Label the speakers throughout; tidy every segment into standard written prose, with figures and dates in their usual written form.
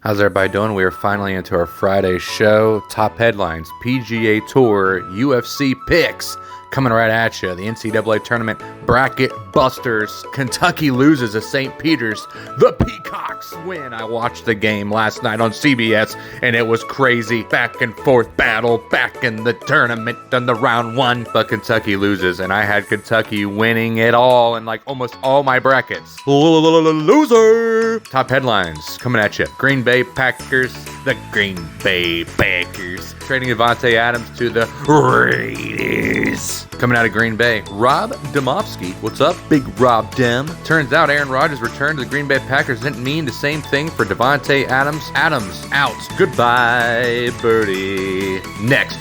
Speaker 1: How's everybody doing? We are finally into our Friday show. Top headlines, PGA Tour, UFC picks, coming right at you. The NCAA tournament bracket busters. Kentucky loses to St. Peter's. The Peacocks win. I watched the game last night on CBS, and it was crazy. Back and forth battle, back in the tournament on the round one. But Kentucky loses, and I had Kentucky winning it all in like almost all my brackets. Loser! Top headlines coming at you. Green Bay Packers, the Green Bay Packers, trading Devontae Adams to the Raiders. Coming out of Green Bay, Rob Domofsky. What's up, Big Rob Dem? Turns out Aaron Rodgers' return to the Green Bay Packers didn't mean the same thing for Devontae Adams. Adams out. Goodbye, birdie. Next.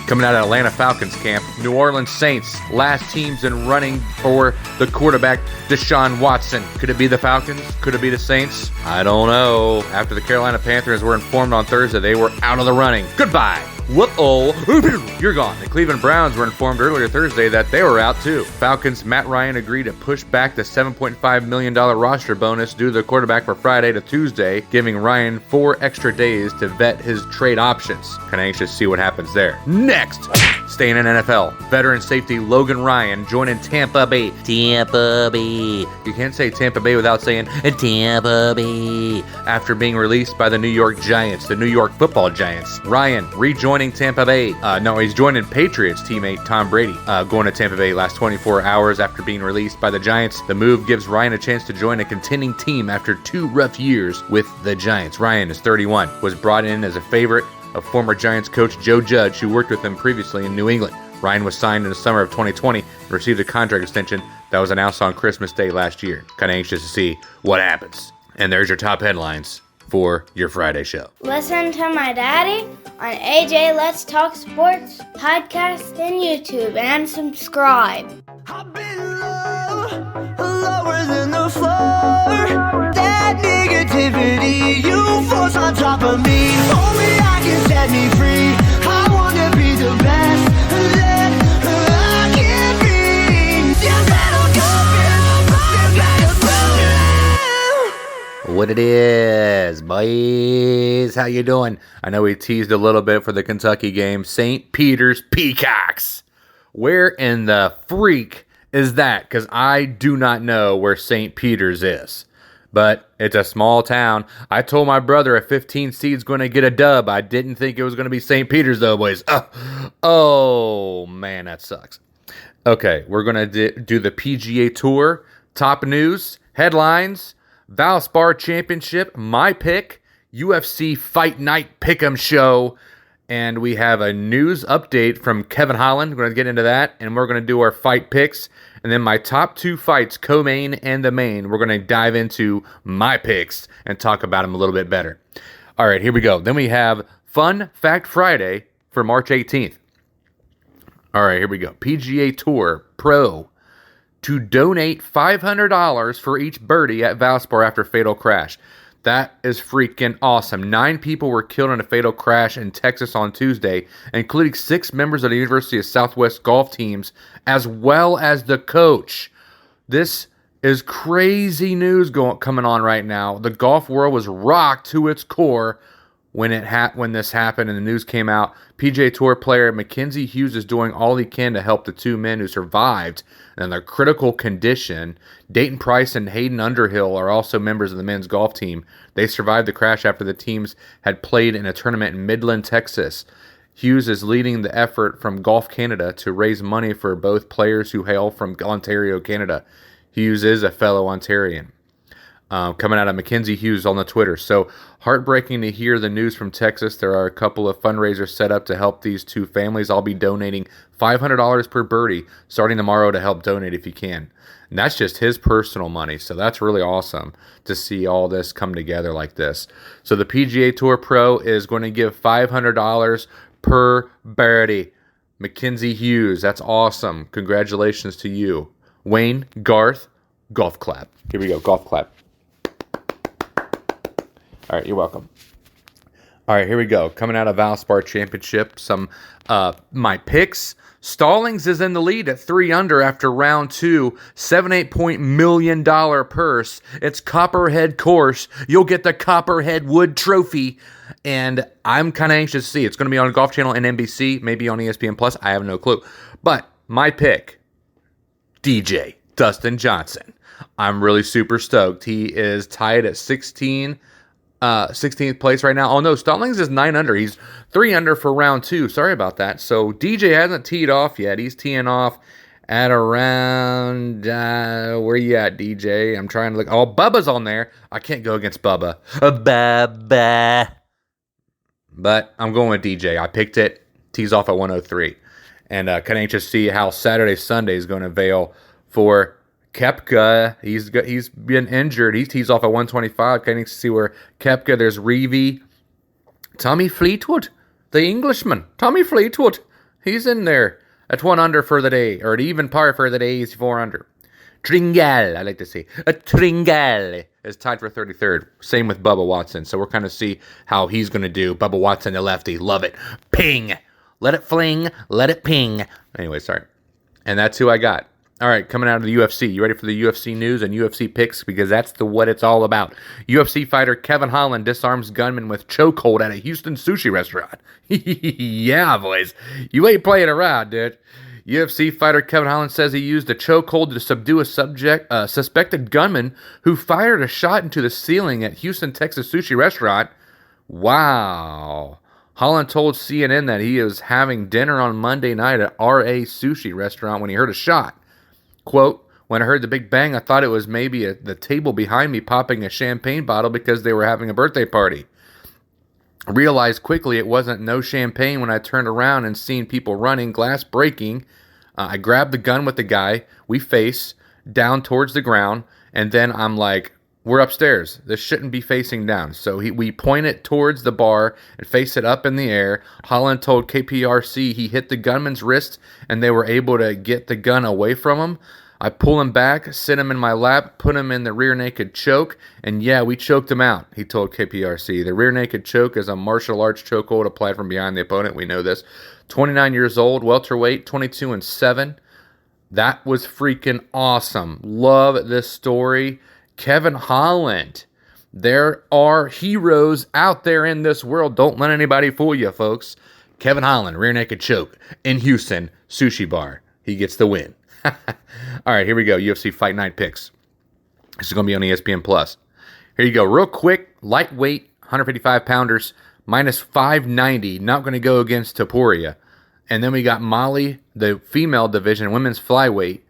Speaker 1: Coming out of Atlanta Falcons camp, New Orleans Saints, last teams in running for the quarterback, Deshaun Watson. Could it be the Falcons? Could it be the Saints? I don't know. After the Carolina Panthers were informed on Thursday, they were out of the running. Goodbye. Whoop-oh. You're gone. The Cleveland Browns were informed earlier Thursday that they were out too. Falcons' Matt Ryan agreed to push back the $7.5 million roster bonus due to the quarterback for Friday to Tuesday, giving Ryan 4 extra days to vet his trade options. Kind of anxious to see what happens there. Next, staying in NFL, veteran safety Logan Ryan joining Tampa Bay. Tampa Bay. You can't say Tampa Bay without saying Tampa Bay. After being released by the New York Giants, the New York Football Giants, Ryan rejoining Tampa Bay. He's joining Patriots teammate Tom Brady, going to Tampa Bay last 24 hours after being released by the Giants. The move gives Ryan a chance to join a contending team after 2 rough years with the Giants. Ryan is 31, was brought in as a favorite of former Giants coach Joe Judge, who worked with him previously in New England. Ryan was signed in the summer of 2020 and received a contract extension that was announced on Christmas Day last year. Kind of anxious to see what happens. And there's your top headlines for your Friday show.
Speaker 2: Listen to my daddy on AJ Let's Talk Sports podcast and YouTube, and subscribe.
Speaker 3: I've been lower than the floor. That negativity you force on top of me. Only I can set me free. I wanna be the best that I can be. Just let
Speaker 1: What it is, boys? How you doing? I know we teased a little bit for the Kentucky game. St. Peter's Peacocks. Where in the freak is that? Because I do not know where St. Peter's is. But it's a small town. I told my brother a 15 seed's going to get a dub. I didn't think it was going to be St. Peter's, though, boys. Oh, man, that sucks. Okay, we're going to do the PGA Tour. Top news, headlines, Valspar Championship, my pick, UFC Fight Night Pick'em Show, and we have a news update from Kevin Holland. We're going to get into that, and we're going to do our fight picks, and then my top 2 fights, co-main and the main. We're going to dive into my picks and talk about them a little bit better. All right, here we go. Then we have Fun Fact Friday for March 18th. All right, here we go. PGA Tour Pro to donate $500 for each birdie at Valspar after fatal crash. That is freaking awesome. 9 people were killed in a fatal crash in Texas on Tuesday, including 6 members of the University of Southwest golf teams, as well as the coach. This is crazy news coming on right now. The golf world was rocked to its core when this happened and the news came out. PGA Tour player Mackenzie Hughes is doing all he can to help the 2 men who survived in their critical condition. Dayton Price and Hayden Underhill are also members of the men's golf team. They survived the crash after the teams had played in a tournament in Midland, Texas. Hughes is leading the effort from Golf Canada to raise money for both players who hail from Ontario, Canada. Hughes is a fellow Ontarian. Coming out of Mackenzie Hughes on the Twitter. So heartbreaking to hear the news from Texas. There are a couple of fundraisers set up to help these 2 families. I'll be donating $500 per birdie starting tomorrow to help donate if you can. And that's just his personal money. So that's really awesome to see all this come together like this. So the PGA Tour Pro is going to give $500 per birdie. Mackenzie Hughes, that's awesome. Congratulations to you. Wayne, Garth, golf clap. Here we go, golf clap. All right, you're welcome. All right, here we go. Coming out of Valspar Championship, some my picks. Stallings is in the lead at 3 under after round 2. $78 million purse. It's Copperhead course. You'll get the Copperhead Wood Trophy. And I'm kind of anxious to see. It's going to be on Golf Channel and NBC, maybe on ESPN Plus. I have no clue. But my pick, DJ Dustin Johnson. I'm really super stoked. He is tied at 16th place right now. Oh no, Stallings is 9 under. He's 3 under for round 2. Sorry about that. So DJ hasn't teed off yet. He's teeing off at around where you at, DJ? I'm trying to look. Oh, Bubba's on there. I can't go against Bubba. Bubba. But I'm going with DJ. I picked it. Tees off at 103. And kind of anxious to see how Saturday, Sunday is going to veil for Koepka. He's been injured. He tees off at 125. Kind of see where Koepka. There's Reeve, Tommy Fleetwood, the Englishman. Tommy Fleetwood. He's in there at 1 under for the day, or at even par for the day. He's 4 under. Tringal, I like to say. A Tringal is tied for 33rd. Same with Bubba Watson. So we're kind of see how he's going to do. Bubba Watson, the lefty. Love it. Ping. Let it fling. Let it ping. Anyway, sorry. And that's who I got. All right, coming out of the UFC. You ready for the UFC news and UFC picks? Because that's what it's all about. UFC fighter Kevin Holland disarms gunman with chokehold at a Houston sushi restaurant. Yeah, boys. You ain't playing around, dude. UFC fighter Kevin Holland says he used a chokehold to subdue a suspected gunman who fired a shot into the ceiling at Houston, Texas sushi restaurant. Wow. Holland told CNN that he was having dinner on Monday night at RA Sushi restaurant when he heard a shot. Quote, when I heard the big bang, I thought it was maybe the table behind me popping a champagne bottle because they were having a birthday party. I realized quickly it wasn't no champagne when I turned around and seen people running, glass breaking. I grabbed the gun with the guy. We face down towards the ground, and then I'm like, we're upstairs. This shouldn't be facing down. So we point it towards the bar and face it up in the air. Holland told KPRC he hit the gunman's wrist, and they were able to get the gun away from him. I pull him back, sit him in my lap, put him in the rear naked choke, and yeah, we choked him out, he told KPRC. The rear naked choke is a martial arts chokehold applied from behind the opponent. We know this. 29 years old, welterweight, 22-7. That was freaking awesome. Love this story. Kevin Holland. There are heroes out there in this world. Don't let anybody fool you, folks. Kevin Holland, rear naked choke in Houston, sushi bar. He gets the win. All right, here we go. UFC Fight Night picks. This is going to be on ESPN Plus. Here you go. Real quick, lightweight, 155-pounders, minus 590. Not going to go against Topuria. And then we got Molly, the female division, women's flyweight.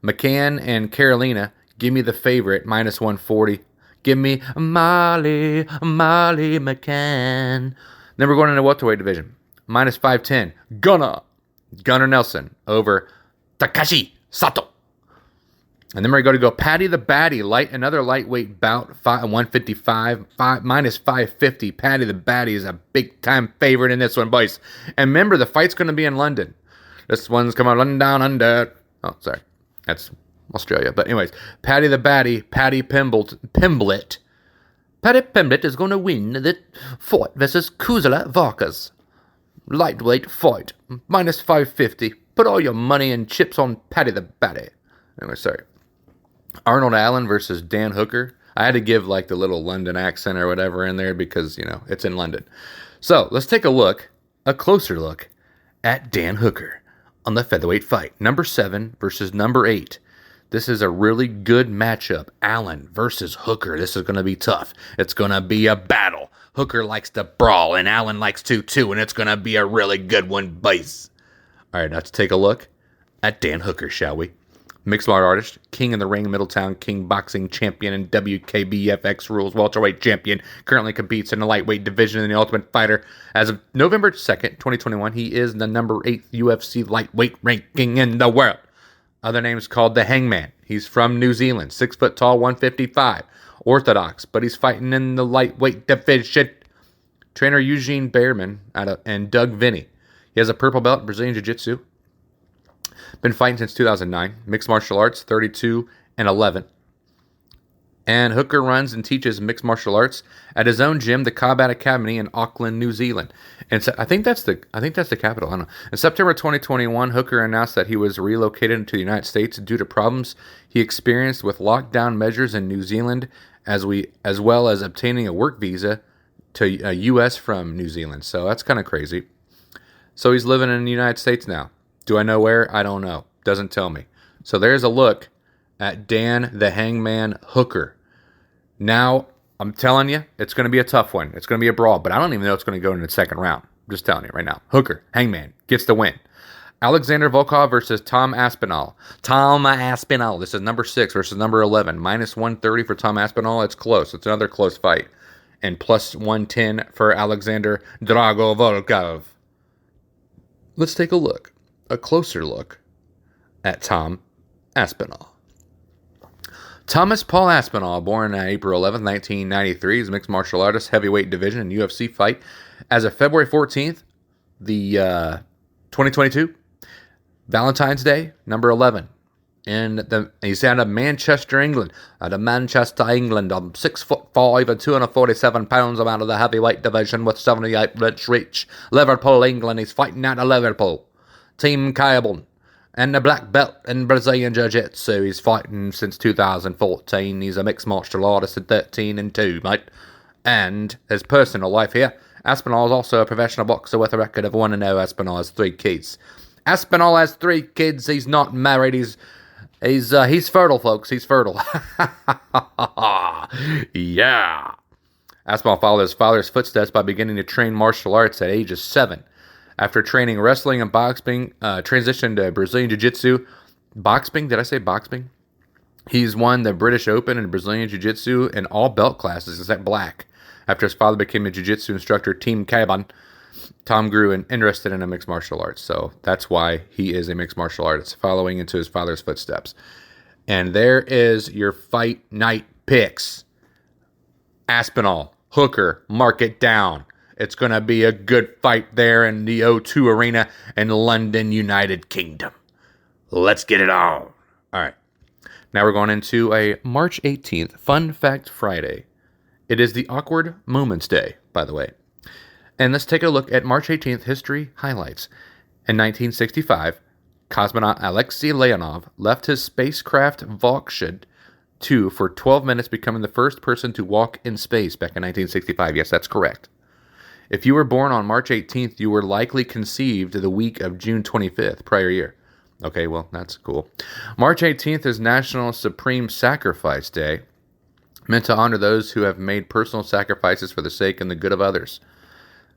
Speaker 1: McCann and Carolina, give me the favorite, minus 140. Give me Molly McCann. Then we're going into welterweight division, minus 510. Gunnar Nelson over Takashi Sato. And then we're going to go Patty the Batty, another lightweight bout, 155, minus 550. Patty the Batty is a big-time favorite in this one, boys. And remember, the fight's going to be in London. This one's coming London down under. Oh, sorry. That's Australia. But anyways, Patty the Batty, Patty Pimblett. Patty Pimblett is going to win the fight versus Kuzala Varkas. Lightweight fight, minus 550. Put all your money and chips on Patty the Batty. Anyway, sorry. Arnold Allen versus Dan Hooker. I had to give like the little London accent or whatever in there because, it's in London. So let's take a closer look at Dan Hooker on the featherweight fight. Number 7 versus number 8. This is a really good matchup. Allen versus Hooker. This is going to be tough. It's going to be a battle. Hooker likes to brawl and Allen likes to too, and it's going to be a really good one, boys. All right, let's take a look at Dan Hooker, shall we? Mixed martial artist, king in the ring, Middletown, king boxing champion, and WKBFX rules welterweight champion. Currently competes in the lightweight division in the Ultimate Fighter. As of November 2nd, 2021, he is the number 8th UFC lightweight ranking in the world. Other names called the Hangman. He's from New Zealand, 6 foot tall, 155. Orthodox, but he's fighting in the lightweight division. Trainer Eugene Behrman and Doug Vinny. He has a purple belt in Brazilian Jiu-Jitsu. Been fighting since 2009. Mixed martial arts, 32-11. And Hooker runs and teaches mixed martial arts at his own gym, the Combat Academy in Auckland, New Zealand. And so I think that's the capital. I don't know. In September 2021, Hooker announced that he was relocated to the United States due to problems he experienced with lockdown measures in New Zealand, as well as obtaining a work visa to U.S. from New Zealand. So that's kind of crazy. So he's living in the United States now. Do I know where? I don't know. Doesn't tell me. So there's a look at Dan the Hangman Hooker. Now, I'm telling you, it's going to be a tough one. It's going to be a brawl, but I don't even know it's going to go in the second round. I'm just telling you right now. Hooker, Hangman, gets the win. Alexander Volkov versus Tom Aspinall. Tom Aspinall. This is number 6 versus number 11. Minus 130 for Tom Aspinall. It's close. It's another close fight. And plus 110 for Alexander Drago Volkov. Let's take a closer look at Tom Aspinall. Thomas Paul Aspinall, born April 11, 1993, is a mixed martial artist, heavyweight division, and UFC fight. As of February 14th, the 2022, Valentine's Day, number 11. And he's out of Manchester, England. I'm 6'5" and 247 pounds. I'm out of the heavyweight division with 78 inch reach. Liverpool, England. He's fighting out of Liverpool. Team Carbon. And the black belt in Brazilian Jiu-Jitsu. He's fighting since 2014. He's a mixed martial artist at 13-2, mate. And his personal life here, Aspinall is also a professional boxer with a record of 1-0. Aspinall has 3 kids. Aspinall has 3 kids. He's not married. He's fertile, folks. He's fertile. Yeah. Aspinall followed his father's footsteps by beginning to train martial arts at age of 7. After training wrestling and boxing, transitioned to Brazilian Jiu-Jitsu. Boxing? Did I say boxing? He's won the British Open in Brazilian Jiu-Jitsu in all belt classes except black. After his father became a Jiu-Jitsu instructor, Team Carbon, Tom grew interested in a mixed martial arts. So that's why he is a mixed martial artist, following into his father's footsteps. And there is your fight night picks. Aspinall, Hooker, mark it down. It's going to be a good fight there in the O2 Arena in London, United Kingdom. Let's get it on. All right. Now we're going into a March 18th Fun Fact Friday. It is the Awkward Moments Day, by the way. And let's take a look at March 18th history highlights. In 1965, cosmonaut Alexei Leonov left his spacecraft Volkov 2 for 12 minutes, becoming the first person to walk in space back in 1965. Yes, that's correct. If you were born on March 18th, you were likely conceived the week of June 25th, prior year. Okay, well, that's cool. March 18th is National Supreme Sacrifice Day, meant to honor those who have made personal sacrifices for the sake and the good of others.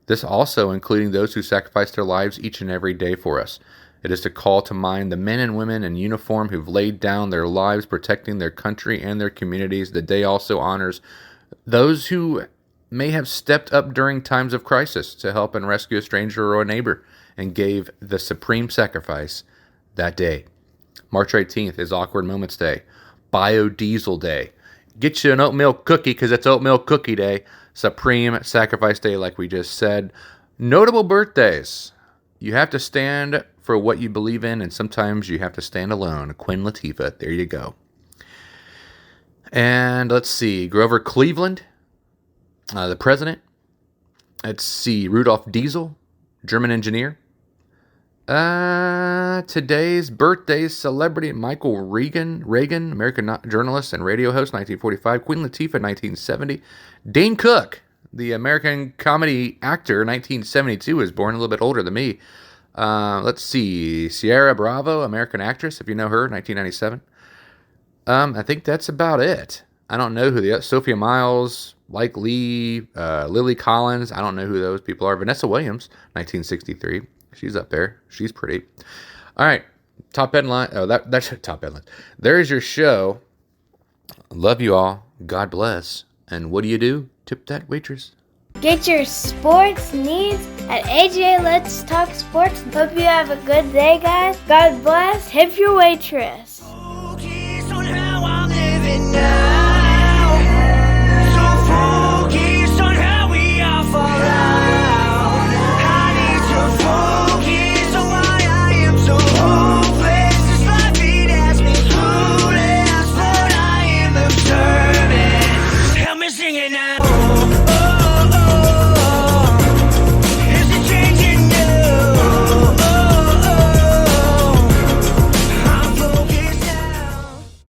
Speaker 1: This also including those who sacrifice their lives each and every day for us. It is to call to mind the men and women in uniform who've laid down their lives protecting their country and their communities. The day also honors those who may have stepped up during times of crisis to help and rescue a stranger or a neighbor and gave the supreme sacrifice that day. March 18th is Awkward Moments Day. Biodiesel Day. Get you an oatmeal cookie because it's oatmeal cookie day. Supreme Sacrifice Day, like we just said. Notable birthdays. You have to stand for what you believe in, and sometimes you have to stand alone. Queen Latifah. There you go. And let's see. Grover Cleveland, the president. Let's see. Rudolph Diesel, German engineer. Today's birthdays: celebrity Michael Reagan, American journalist and radio host, 1945. Queen Latifah, 1970. Dane Cook, the American comedy actor, 1972, was born a little bit older than me. Let's see. Sierra Bravo, American actress, if you know her, 1997. I think that's about it. I don't know who the Sophia Myles, Mike Lee, Lily Collins. I don't know who those people are. Vanessa Williams, 1963. She's up there. She's pretty. All right. Top headline. Oh, that's top headline. There's your show. Love you all. God bless. And what do? Tip that waitress.
Speaker 2: Get your sports needs at AJ Let's Talk Sports. Hope you have a good day, guys. God bless. Tip your waitress.
Speaker 3: Focus on how I'm living now.